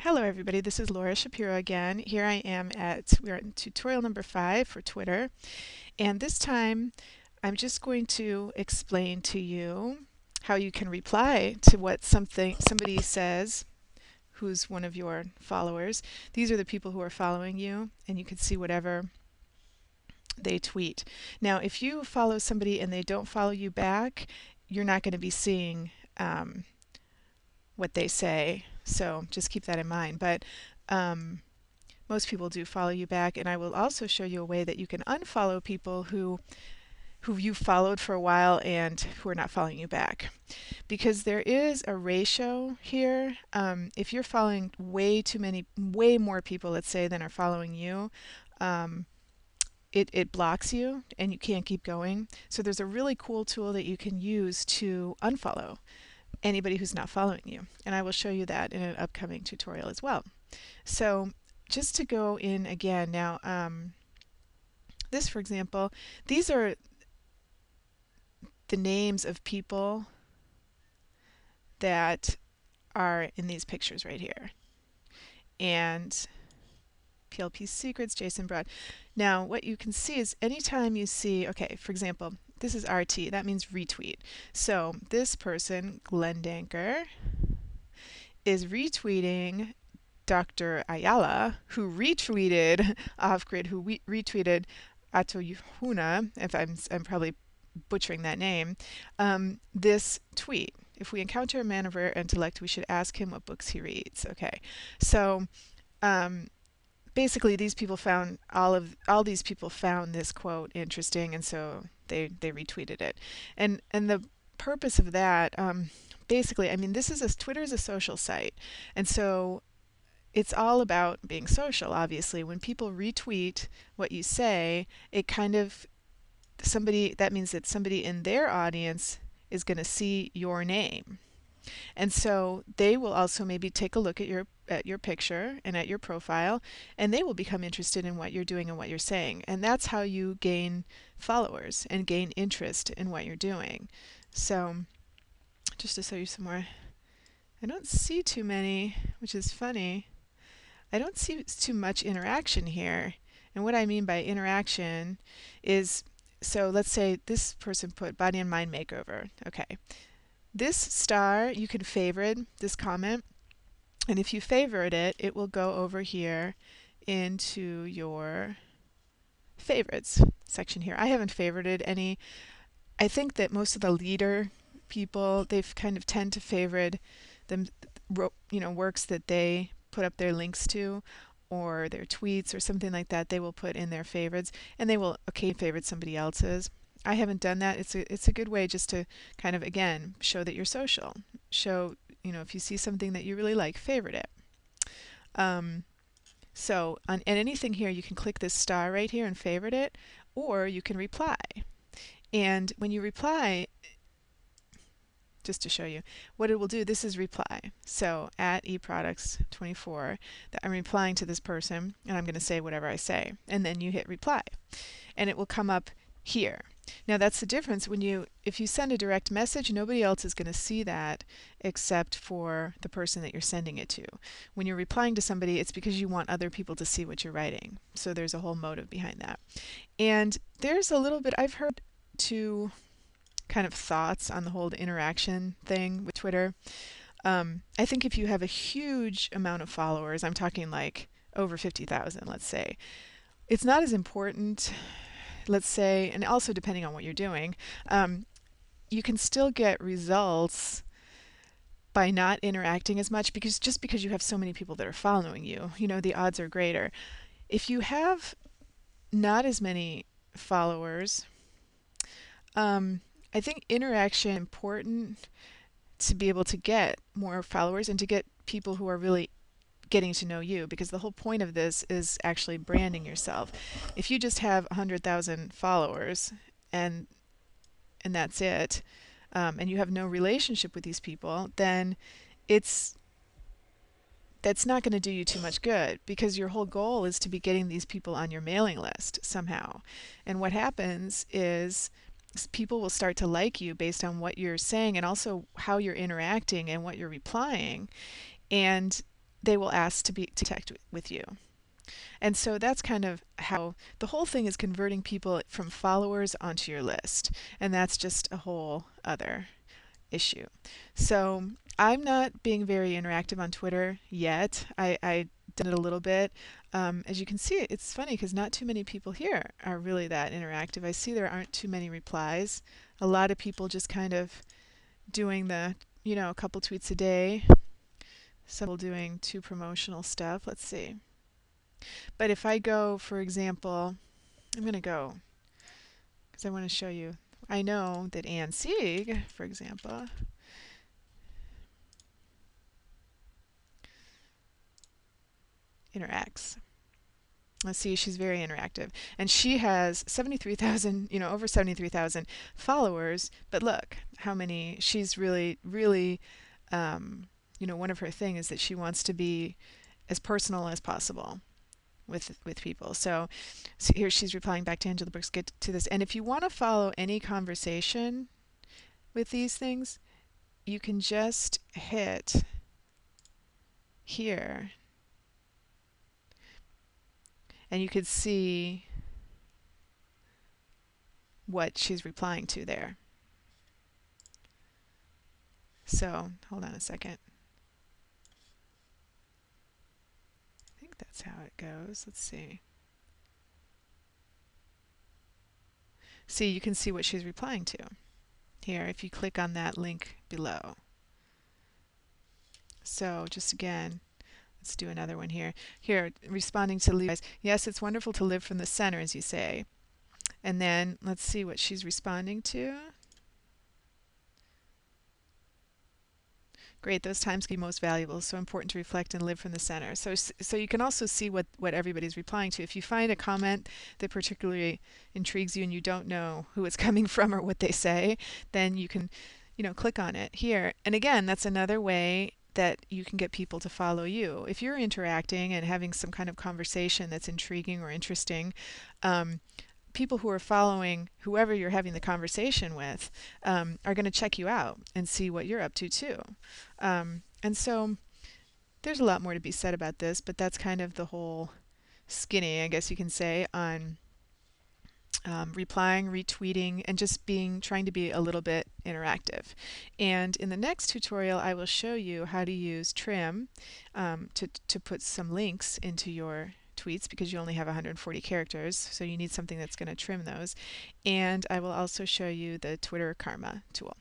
Hello everybody, this is Laura Shapiro again. Here I am we're in tutorial number 5 for Twitter, and this time I'm just going to explain to you how you can reply to what somebody says who's one of your followers. These are the people who are following you, and you can see whatever they tweet. Now if you follow somebody and they don't follow you back, you're not going to be seeing what they say, so just keep that in mind. But most people do follow you back, and I will also show you a way that you can unfollow people who you followed for a while and who are not following you back, because there is a ratio here. If you're following way more people, let's say, than are following you, it blocks you and you can't keep going. So there's a really cool tool that you can use to unfollow anybody who's not following you, and I will show you that in an upcoming tutorial as well. So just to go in again now, this, for example, these are the names of people that are in these pictures right here, and PLP Secrets, Jason Broad. Now what you can see is anytime you see, okay, for example, this is RT, that means retweet. So this person, Glenn Danker, is retweeting Dr. Ayala, who retweeted Off-Grid, who retweeted Ato Yuhuna, if I'm probably butchering that name, this tweet. If we encounter a man of rare intellect, we should ask him what books he reads. Okay, so basically these people found all these people found this quote interesting, and so they retweeted it. And the purpose of that, basically, I mean, Twitter is a social site, and so it's all about being social. Obviously, when people retweet what you say, it kind of that means that somebody in their audience is going to see your name. And so they will also maybe take a look at your picture and at your profile, and they will become interested in what you're doing and what you're saying. And that's how you gain followers and gain interest in what you're doing. So just to show you some more, I don't see too many, which is funny. I don't see too much interaction here. And what I mean by interaction is, so let's say this person put body and mind makeover. Okay. This star, you can favorite this comment, and if you favorite it, it will go over here into your favorites section here. I haven't favorited any. I think that most of the leader people, they've kind of tend to favorite them, works that they put up their links to, or their tweets or something like that. They will put in their favorites, and they will occasionally favorite somebody else's. I haven't done that. It's a good way just to kind of, again, show that you're social. Show, if you see something that you really like, favorite it. So on anything here, you can click this star right here and favorite it, or you can reply. And when you reply, just to show you what it will do, this is reply. So at eproducts24, that I'm replying to this person, and I'm going to say whatever I say, and then you hit reply, and it will come up here. Now that's the difference. If you send a direct message, nobody else is going to see that except for the person that you're sending it to. When you're replying to somebody, it's because you want other people to see what you're writing. So there's a whole motive behind that. And there's a little bit, I've heard two kind of thoughts on the whole interaction thing with Twitter. I think if you have a huge amount of followers, I'm talking like over 50,000, let's say, it's not as important, let's say, and also depending on what you're doing, you can still get results by not interacting as much, because you have so many people that are following you, the odds are greater. If you have not as many followers, I think interaction is important to be able to get more followers and to get people who are really getting to know you, because the whole point of this is actually branding yourself. If you just have 100,000 followers and that's it, and you have no relationship with these people, then that's not going to do you too much good, because your whole goal is to be getting these people on your mailing list somehow. And what happens is people will start to like you based on what you're saying and also how you're interacting and what you're replying. And they will ask to connect with you. And so that's kind of how the whole thing is, converting people from followers onto your list. And that's just a whole other issue. So I'm not being very interactive on Twitter yet. I did it a little bit. As you can see, it's funny because not too many people here are really that interactive. I see there aren't too many replies. A lot of people just kind of doing a couple tweets a day. Some people doing too promotional stuff. Let's see. But if I go, for example, I'm going to go because I want to show you. I know that Ann Sieg, for example, interacts. Let's see, she's very interactive. And she has 73,000, over 73,000 followers. But look how many, she's really, really, one of her things is that she wants to be as personal as possible with people. So here she's replying back to Angela Brooks, get to this. And if you want to follow any conversation with these things, you can just hit here. And you could see what she's replying to there. So hold on a second. I think that's how it goes. Let's see. See, you can see what she's replying to here if you click on that link below. So just again, let's do another one here. Here, responding to Levi's. Yes, it's wonderful to live from the center, as you say. And then let's see what she's responding to. Great, those times can be most valuable. So important to reflect and live from the center. So you can also see what everybody's replying to. If you find a comment that particularly intrigues you and you don't know who it's coming from or what they say, then you can, click on it here. And again, that's another way that you can get people to follow you. If you're interacting and having some kind of conversation that's intriguing or interesting, people who are following whoever you're having the conversation with are going to check you out and see what you're up to too. And so there's a lot more to be said about this, but that's kind of the whole skinny, I guess you can say, on replying, retweeting, and just trying to be a little bit interactive. And in the next tutorial, I will show you how to use trim to put some links into your tweets, because you only have 140 characters, so you need something that's going to trim those. And I will also show you the Twitter Karma tool.